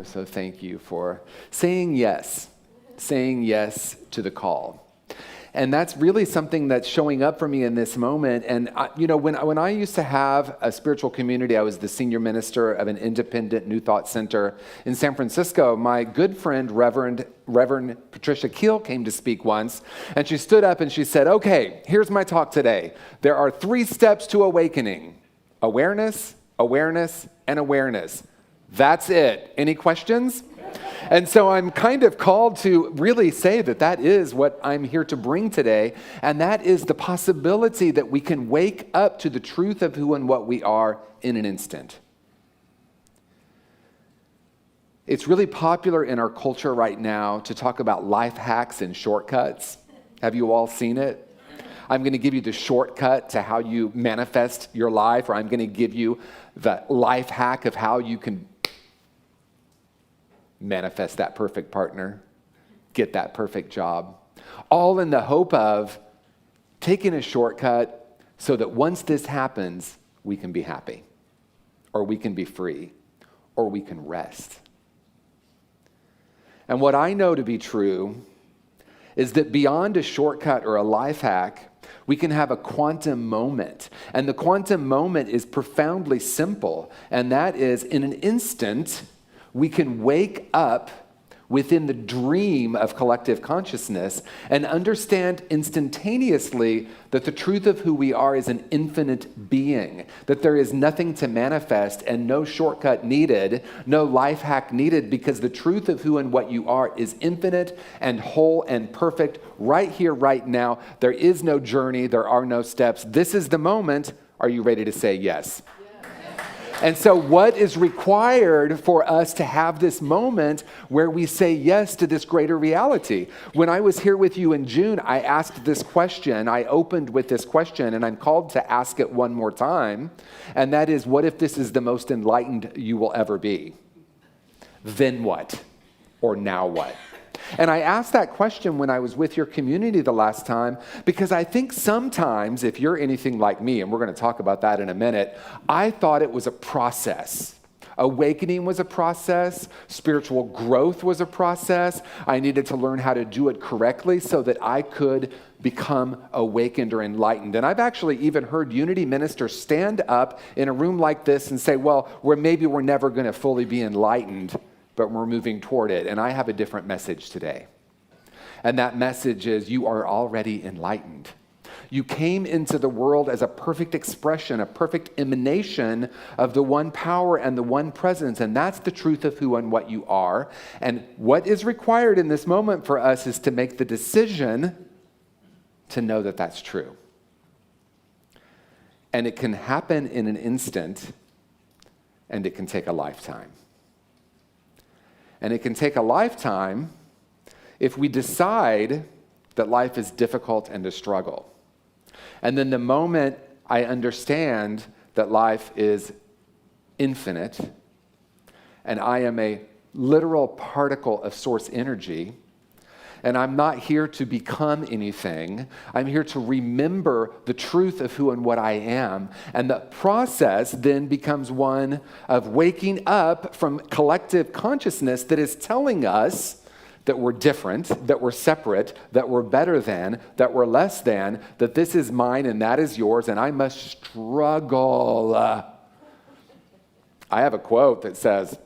So thank you for saying yes to the call. And that's really something that's showing up for me in this moment. And when I used to have a spiritual community, I was the senior minister of an independent New Thought Center in San Francisco. My good friend, Reverend Patricia Keel, came to speak once, and she stood up and she said, "Okay, here's my talk today. There are 3 steps to awakening: awareness, awareness, and awareness. That's it. Any questions?" And so I'm kind of called to really say that is what I'm here to bring today, and that is the possibility that we can wake up to the truth of who and what we are in an instant. It's really popular in our culture right now to talk about life hacks and shortcuts. Have you all seen it? I'm going to give you the shortcut to how you manifest your life, or I'm going to give you the life hack of how you can manifest that perfect partner, get that perfect job, all in the hope of taking a shortcut so that once this happens, we can be happy, or we can be free, or we can rest. And what I know to be true is that beyond a shortcut or a life hack, we can have a quantum moment. And the quantum moment is profoundly simple, and that is, in an instant, we can wake up within the dream of collective consciousness and understand instantaneously that the truth of who we are is an infinite being, that there is nothing to manifest and no shortcut needed, no life hack needed, because the truth of who and what you are is infinite and whole and perfect right here, right now. There is no journey. There are no steps. This is the moment. Are you ready to say yes? And so what is required for us to have this moment where we say yes to this greater reality? When I was here with you in June, I asked this question. I opened with this question, and I'm called to ask it one more time. And that is, what if this is the most enlightened you will ever be? Then what? Or now what? And I asked that question when I was with your community the last time, because I think sometimes, if you're anything like me, and we're going to talk about that in a minute, I thought it was a process. Awakening was a process. Spiritual growth was a process. I needed to learn how to do it correctly so that I could become awakened or enlightened. And I've actually even heard Unity ministers stand up in a room like this and say, well, maybe we're never going to fully be enlightened, but we're moving toward it. And I have a different message today. And that message is, you are already enlightened. You came into the world as a perfect expression, a perfect emanation of the one power and the one presence. And that's the truth of who and what you are. And what is required in this moment for us is to make the decision to know that that's true. And it can happen in an instant, and it can take a lifetime. And it can take a lifetime if we decide that life is difficult and a struggle. And then the moment I understand that life is infinite, and I am a literal particle of source energy, and I'm not here to become anything. I'm here to remember the truth of who and what I am. And the process then becomes one of waking up from collective consciousness that is telling us that we're different, that we're separate, that we're better than, that we're less than, that this is mine and that is yours, and I must struggle. I have a quote that says,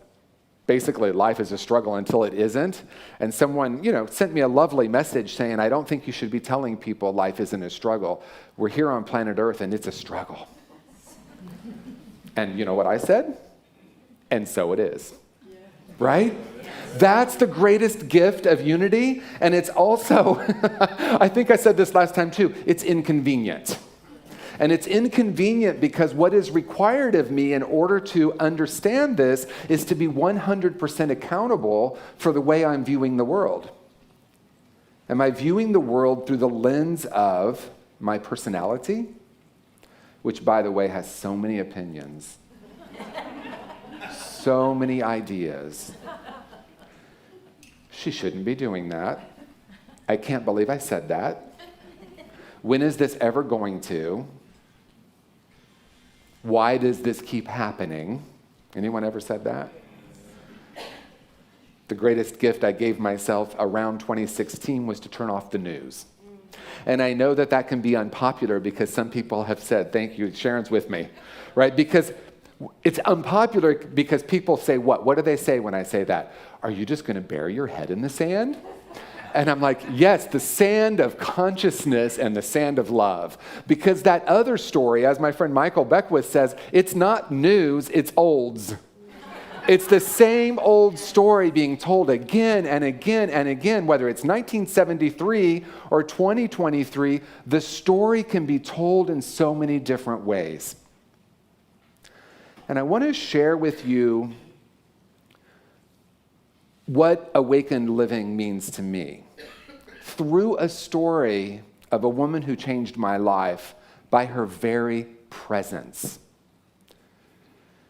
basically, life is a struggle until it isn't. And someone, sent me a lovely message saying, I don't think you should be telling people life isn't a struggle. We're here on planet Earth, and it's a struggle. And you know what I said? And so it is. Yeah. Right? That's the greatest gift of unity. And it's also, I think I said this last time too, it's inconvenient. And it's inconvenient because what is required of me in order to understand this is to be 100% accountable for the way I'm viewing the world. Am I viewing the world through the lens of my personality, which, by the way, has so many opinions, so many ideas? She shouldn't be doing that. I can't believe I said that. When is this ever going to? Why does this keep happening? Anyone ever said that? the greatest gift I gave myself around 2016 was to turn off the news. And I know that that can be unpopular because some people have said, thank you, Sharon's with me, right? Because it's unpopular because people say what? What do they say when I say that? Are you just going to bury your head in the sand? And I'm like, yes, the sand of consciousness and the sand of love. Because that other story, as my friend Michael Beckwith says, it's not news, it's olds. It's the same old story being told again and again and again, whether it's 1973 or 2023, the story can be told in so many different ways. And I want to share with you what awakened living means to me through a story of a woman who changed my life by her very presence.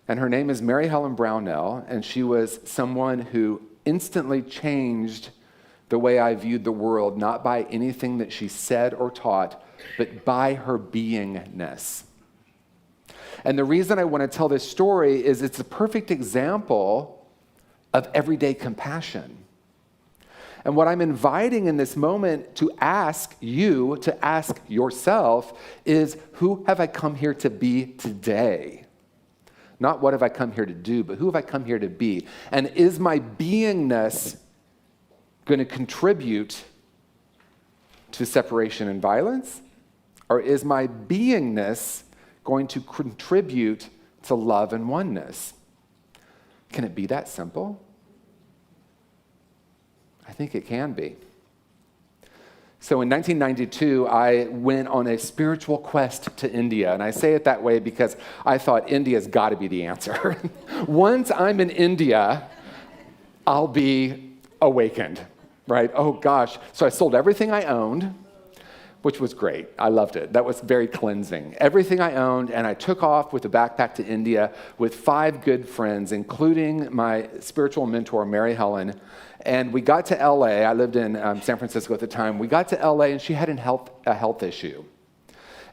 And her name is Mary Helen Brownell, and she was someone who instantly changed the way I viewed the world, not by anything that she said or taught, but by her beingness. And the reason I want to tell this story is it's a perfect example of everyday compassion. And what I'm inviting in this moment to ask you, to ask yourself, is who have I come here to be today? Not what have I come here to do, but who have I come here to be? And is my beingness going to contribute to separation and violence? Or is my beingness going to contribute to love and oneness? Can it be that simple? I think it can be. So in 1992, I went on a spiritual quest to India. And I say it that way because I thought India's got to be the answer. Once I'm in India, I'll be awakened, right? Oh gosh. So I sold everything I owned, which was great. I loved it. That was very cleansing. Everything I owned, and I took off with a backpack to India with 5 good friends, including my spiritual mentor, Mary Helen. And we got to LA. I lived in San Francisco at the time. We got to LA, and she had a health issue.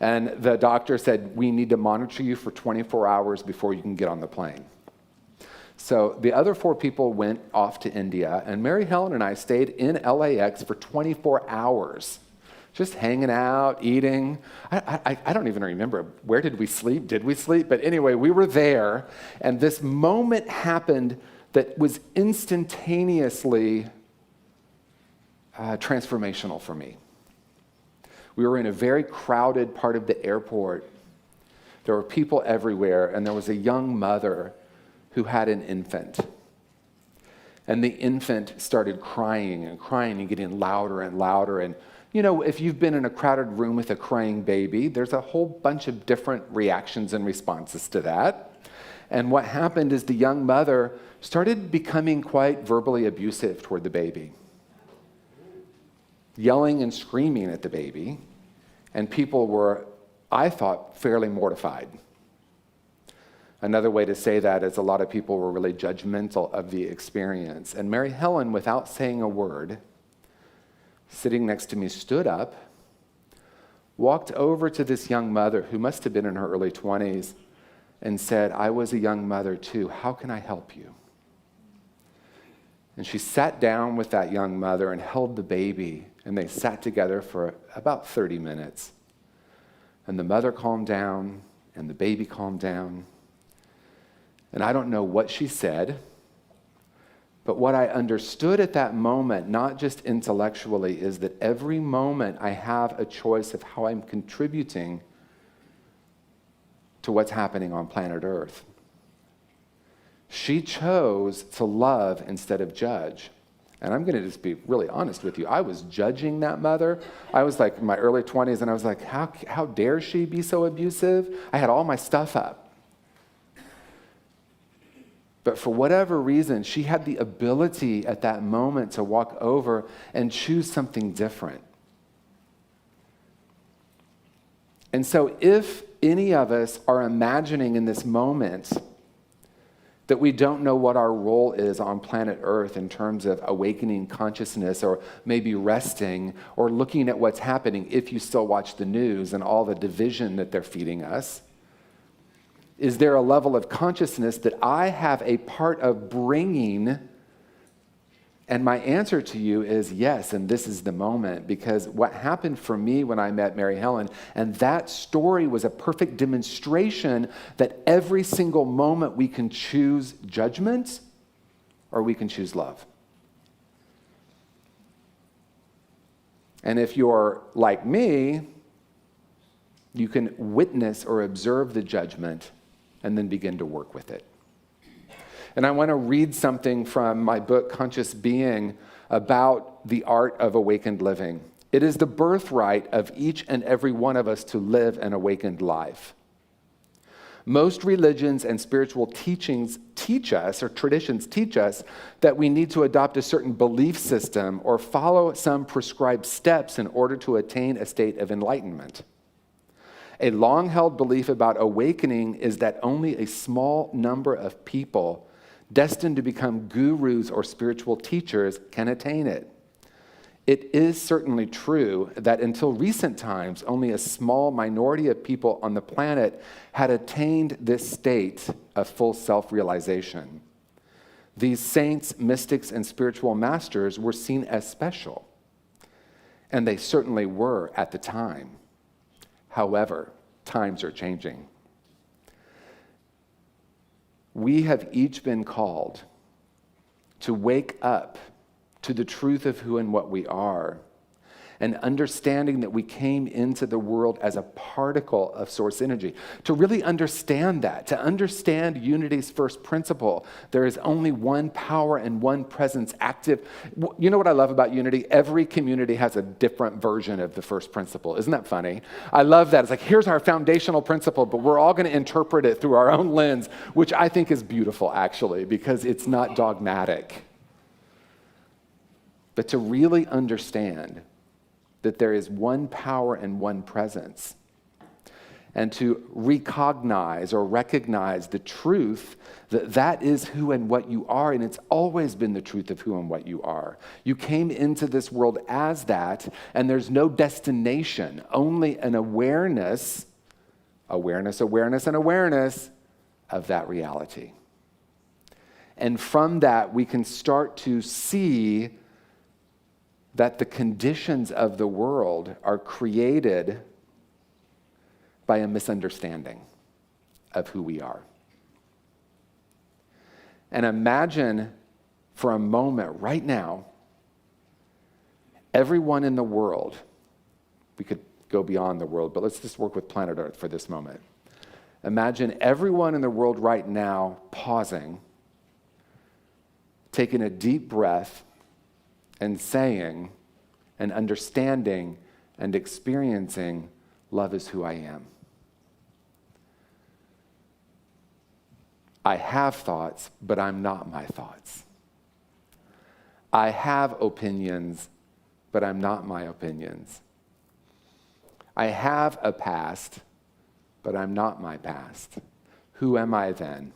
And the doctor said, we need to monitor you for 24 hours before you can get on the plane. So the other 4 people went off to India, and Mary Helen and I stayed in LAX for 24 hours. Just hanging out, eating. I don't even remember. Where did we sleep? Did we sleep? But anyway, we were there, and this moment happened that was instantaneously transformational for me. We were in a very crowded part of the airport. There were people everywhere, and there was a young mother who had an infant. And the infant started crying and getting louder and louder. And you know, if you've been in a crowded room with a crying baby, there's a whole bunch of different reactions and responses to that. And what happened is the young mother started becoming quite verbally abusive toward the baby, yelling and screaming at the baby. And people were, I thought, fairly mortified. Another way to say that is a lot of people were really judgmental of the experience. And Mary Helen, without saying a word, sitting next to me, stood up, walked over to this young mother who must have been in her early 20s and said, I was a young mother too. How can I help you? And she sat down with that young mother and held the baby, and they sat together for about 30 minutes. And the mother calmed down, and the baby calmed down. And I don't know what she said, but what I understood at that moment, not just intellectually, is that every moment I have a choice of how I'm contributing to what's happening on planet Earth. She chose to love instead of judge. And I'm going to just be really honest with you. I was judging that mother. I was like in my early 20s, and I was like, how dare she be so abusive? I had all my stuff up. But for whatever reason, she had the ability at that moment to walk over and choose something different. And so if any of us are imagining in this moment that we don't know what our role is on planet Earth in terms of awakening consciousness, or maybe resting, or looking at what's happening if you still watch the news and all the division that they're feeding us, is there a level of consciousness that I have a part of bringing And my answer to you is yes, and this is the moment, because what happened for me when I met Mary Helen, and that story was a perfect demonstration that every single moment we can choose judgment or we can choose love. And if you're like me, you can witness or observe the judgment and then begin to work with it. And I want to read something from my book, Conscious Being, about the art of awakened living. It is the birthright of each and every one of us to live an awakened life. Most religions and spiritual teachings teach us, or traditions teach us, that we need to adopt a certain belief system or follow some prescribed steps in order to attain a state of enlightenment. A long-held belief about awakening is that only a small number of people destined to become gurus or spiritual teachers can attain it. It is certainly true that until recent times, only a small minority of people on the planet had attained this state of full self-realization. These saints, mystics, and spiritual masters were seen as special, and they certainly were at the time. However, times are changing. We have each been called to wake up to the truth of who and what we are, and understanding that we came into the world as a particle of source energy. To really understand that, to understand unity's first principle, there is only one power and one presence active. You know what I love about unity? Every community has a different version of the first principle. Isn't that funny? I love that. It's like, here's our foundational principle, but we're all going to interpret it through our own lens, which I think is beautiful, actually, because it's not dogmatic. But to really understand that there is one power and one presence, and to recognize or recognize the truth that that is who and what you are, and it's always been the truth of who and what you are. You came into this world as that, and there's no destination, only an awareness of that reality. And from that, we can start to see that the conditions of the world are created by a misunderstanding of who we are. And imagine for a moment right now, everyone in the world, we could go beyond the world, but let's just work with planet Earth for this moment. Imagine everyone in the world right now pausing, taking a deep breath, and saying and understanding and experiencing, love is who I am. I have thoughts, but I'm not my thoughts. I have opinions, but I'm not my opinions. I have a past, but I'm not my past. Who am I then?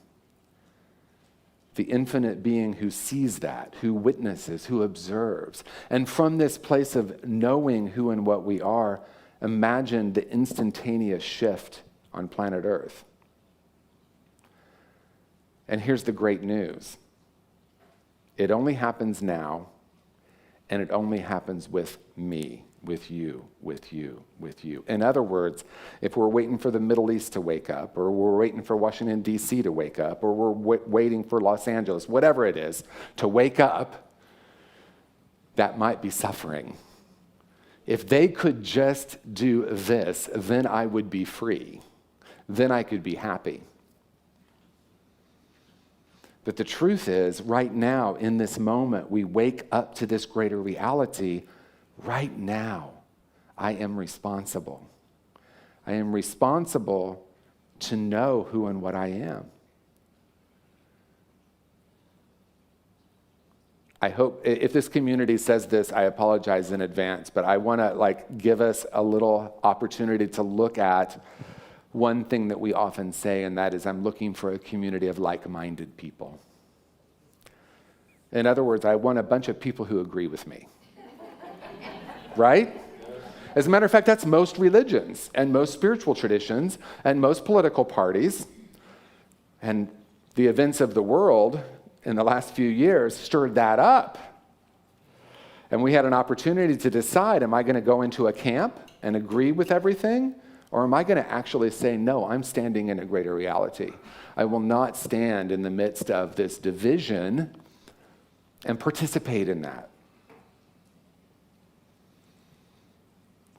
The infinite being who sees that, who witnesses, who observes. And from this place of knowing who and what we are, imagine the instantaneous shift on planet Earth. And here's the great news. It only happens now, and it only happens with me, with you, with you, with you. In other words, if we're waiting for the Middle East to wake up, or we're waiting for Washington, D.C. to wake up, or we're waiting for Los Angeles, whatever it is, to wake up, that might be suffering. If they could just do this, then I would be free. Then I could be happy. But the truth is, right now, in this moment, we wake up to this greater reality. Right now, I am responsible. I am responsible to know who and what I am. I hope, if this community says this, I apologize in advance, but I want to give us a little opportunity to look at one thing that we often say, and that is, I'm looking for a community of like-minded people. In other words, I want a bunch of people who agree with me. Right? As a matter of fact, that's most religions and most spiritual traditions and most political parties. And the events of the world in the last few years stirred that up. And we had an opportunity to decide, am I going to go into a camp and agree with everything? Or am I going to actually say, no, I'm standing in a greater reality. I will not stand in the midst of this division and participate in that.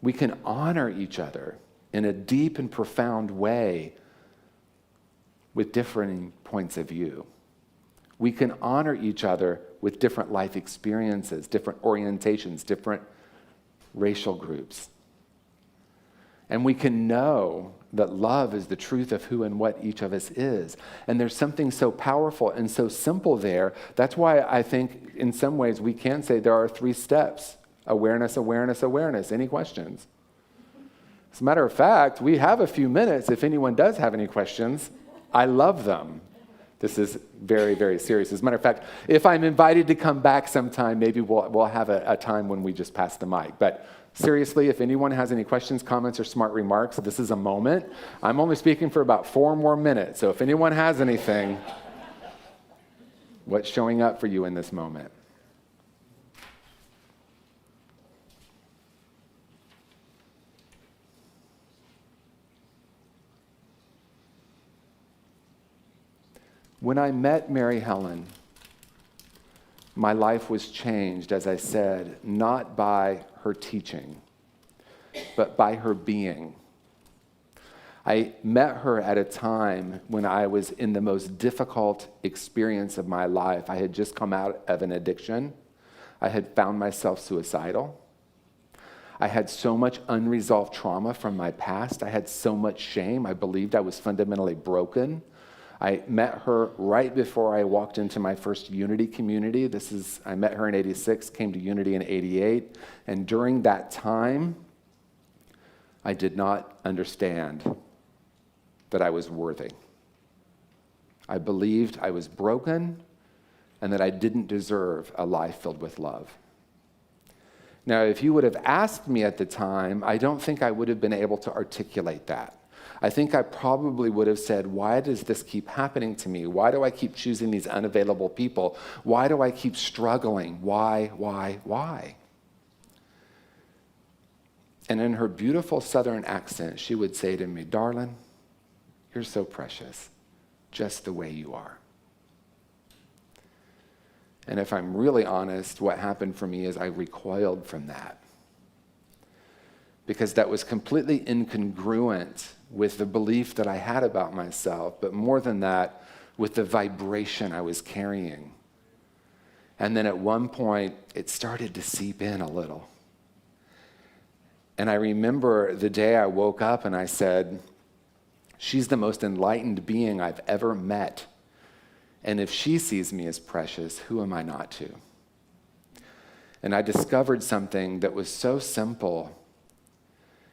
We can honor each other in a deep and profound way with differing points of view. We can honor each other with different life experiences, different orientations, different racial groups. And we can know that love is the truth of who and what each of us is. And there's something so powerful and so simple there. That's why I think in some ways we can say there are 3 steps. Awareness, awareness, awareness. Any questions? As a matter of fact, we have a few minutes if anyone does have any questions. I love them. This is very, very serious. As a matter of fact, if I'm invited to come back sometime, maybe we'll have a time when we just pass the mic. But seriously, if anyone has any questions, comments, or smart remarks, this is a moment. I'm only speaking for about 4 more minutes. So if anyone has anything, what's showing up for you in this moment? When I met Mary Helen, my life was changed, as I said, not by her teaching, but by her being. I met her at a time when I was in the most difficult experience of my life. I had just come out of an addiction. I had found myself suicidal. I had so much unresolved trauma from my past. I had so much shame. I believed I was fundamentally broken. I met her right before I walked into my first Unity community. I met her in 86, came to Unity in 88. And during that time, I did not understand that I was worthy. I believed I was broken and that I didn't deserve a life filled with love. Now, if you would have asked me at the time, I don't think I would have been able to articulate that. I think I probably would have said, why does this keep happening to me? Why do I keep choosing these unavailable people? Why do I keep struggling? Why? And in her beautiful Southern accent, she would say to me, darling, you're so precious, just the way you are. And if I'm really honest, what happened for me is I recoiled from that, because that was completely incongruent with the belief that I had about myself, but more than that, with the vibration I was carrying. And then at one point, it started to seep in a little. And I remember the day I woke up and I said, she's the most enlightened being I've ever met. And if she sees me as precious, who am I not to? And I discovered something that was so simple.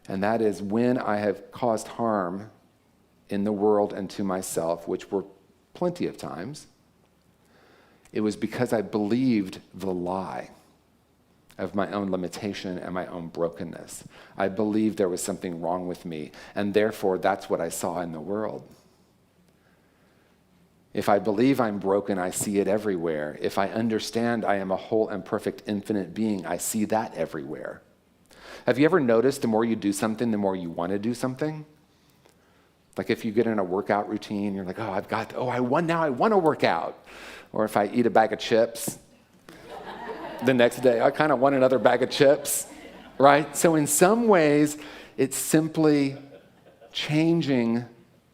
And that is, when I have caused harm in the world and to myself, which were plenty of times, it was because I believed the lie of my own limitation and my own brokenness. I believed there was something wrong with me, and therefore that's what I saw in the world. If I believe I'm broken, I see it everywhere. If I understand I am a whole and perfect infinite being, I see that everywhere. Have you ever noticed the more you do something, the more you want to do something? Like if you get in a workout routine, you're like, I want to work out. Or if I eat a bag of chips, the next day, I kind of want another bag of chips, right? So in some ways, it's simply changing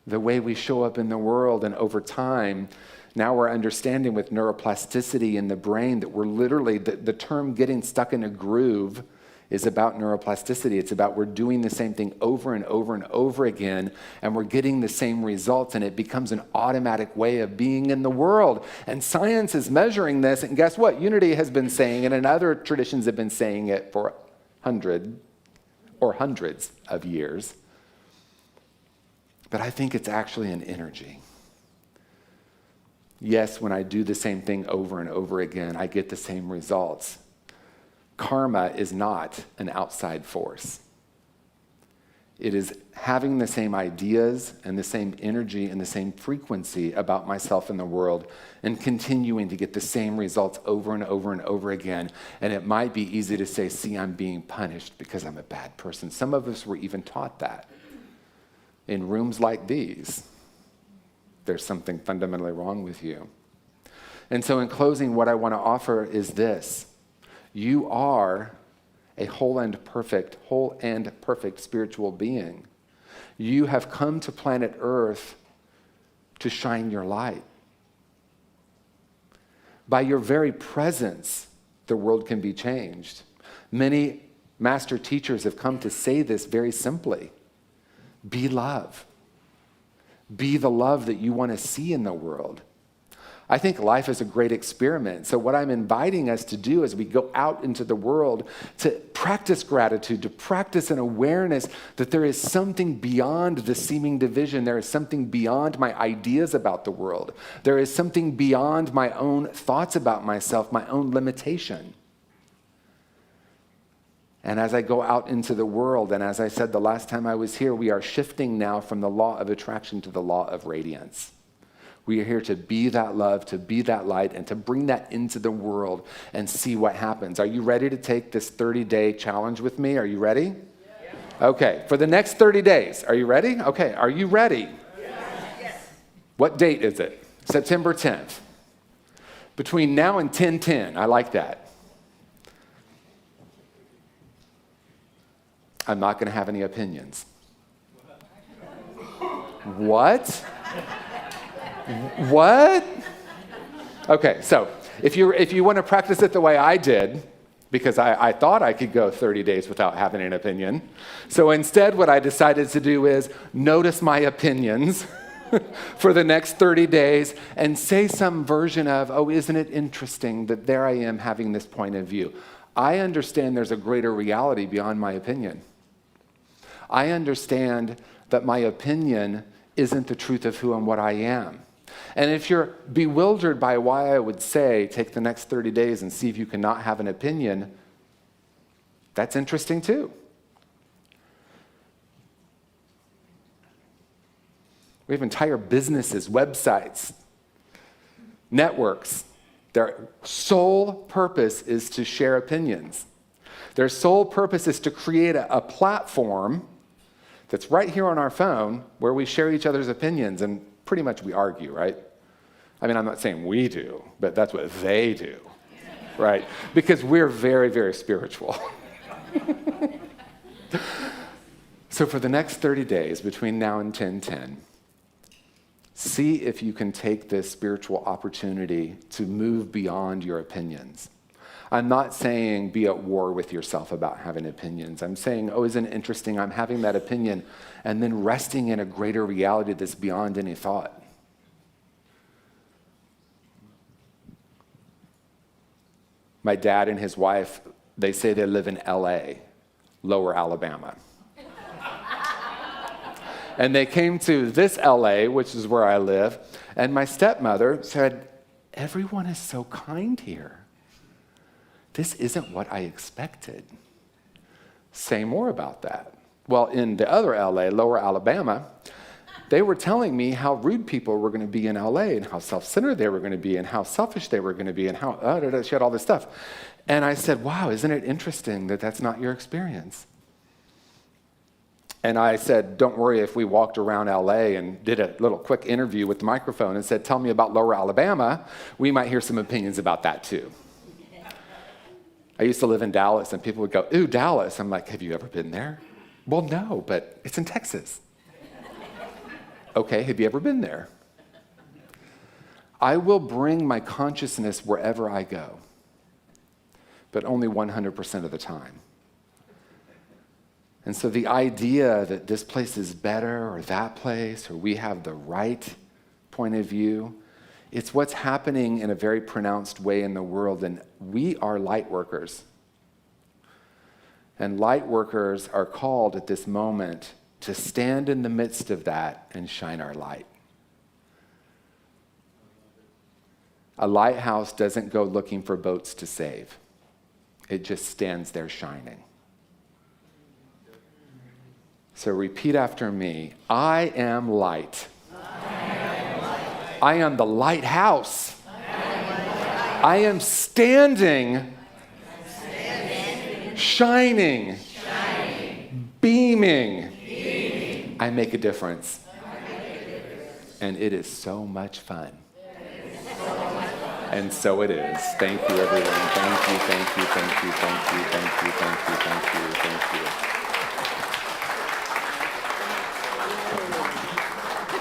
the way we show up in the world. And over time, now we're understanding with neuroplasticity in the brain that we're literally, the term getting stuck in a groove is about neuroplasticity. It's about we're doing the same thing over and over and over again, and we're getting the same results, and it becomes an automatic way of being in the world. And science is measuring this, and guess what? Unity has been saying it, and other traditions have been saying it for hundreds of years. But I think it's actually an energy. Yes, when I do the same thing over and over again, I get the same results. Karma is not an outside force. It is having the same ideas and the same energy and the same frequency about myself and the world and continuing to get the same results over and over and over again. And it might be easy to say, see, I'm being punished because I'm a bad person. Some of us were even taught that. In rooms like these, there's something fundamentally wrong with you. And so in closing, what I want to offer is this. You are a whole and perfect spiritual being. You have come to planet Earth to shine your light. By your very presence, the world can be changed. Many master teachers have come to say this very simply. Be love. Be the love that you want to see in the world. I think life is a great experiment. So what I'm inviting us to do as we go out into the world, to practice gratitude, to practice an awareness that there is something beyond the seeming division. There is something beyond my ideas about the world. There is something beyond my own thoughts about myself, my own limitation. And as I go out into the world, and as I said the last time I was here, we are shifting now from the law of attraction to the law of radiance. We are here to be that love, to be that light, and to bring that into the world and see what happens. Are you ready to take this 30-day challenge with me? Are you ready? Yeah. Okay, for the next 30 days. Are you ready? Okay, are you ready? Yes. What date is it? September 10th. Between now and 10:10. I like that. I'm not going to have any opinions. What? What? Okay, so if you want to practice it the way I did, because I thought I could go 30 days without having an opinion. So instead, what I decided to do is notice my opinions for the next 30 days and say some version of, oh, isn't it interesting that there I am having this point of view. I understand there's a greater reality beyond my opinion. I understand that my opinion isn't the truth of who and what I am. And if you're bewildered by why I would say take the next 30 days and see if you cannot have an opinion, that's interesting too. We have entire businesses, websites, networks. Their sole purpose is to share opinions. Their sole purpose is to create a platform that's right here on our phone where we share each other's opinions, and pretty much we argue, right? I mean, I'm not saying we do, but that's what they do, right? Because we're very, very spiritual. So for the next 30 days, between now and 10:10, see if you can take this spiritual opportunity to move beyond your opinions. I'm not saying be at war with yourself about having opinions. I'm saying, oh, isn't it interesting? I'm having that opinion and then resting in a greater reality that's beyond any thought. My dad and his wife, they say they live in LA, Lower Alabama. And they came to this LA, which is where I live, and my stepmother said, everyone is so kind here. This isn't what I expected. Say more about that. Well, in the other LA, Lower Alabama, they were telling me how rude people were going to be in LA and how self-centered they were going to be and how selfish they were going to be and how, she had all this stuff. And I said, wow, isn't it interesting that that's not your experience? And I said, don't worry if we walked around LA and did a little quick interview with the microphone and said, tell me about Lower Alabama, we might hear some opinions about that too. I used to live in Dallas and people would go, ooh, Dallas. I'm like, have you ever been there? Well, no, but it's in Texas. Okay, have you ever been there? I will bring my consciousness wherever I go, but only 100% of the time. And so the idea that this place is better or that place or we have the right point of view, it's what's happening in a very pronounced way in the world, and we are light workers. And light workers are called at this moment to stand in the midst of that and shine our light. A lighthouse doesn't go looking for boats to save. It just stands there shining. So repeat after me. I am light. I am the lighthouse. I am standing, shining, beaming. I make a difference. And it is so much fun. And so it is. Thank you, everyone. Thank you, thank you, thank you, thank you, thank you, thank you.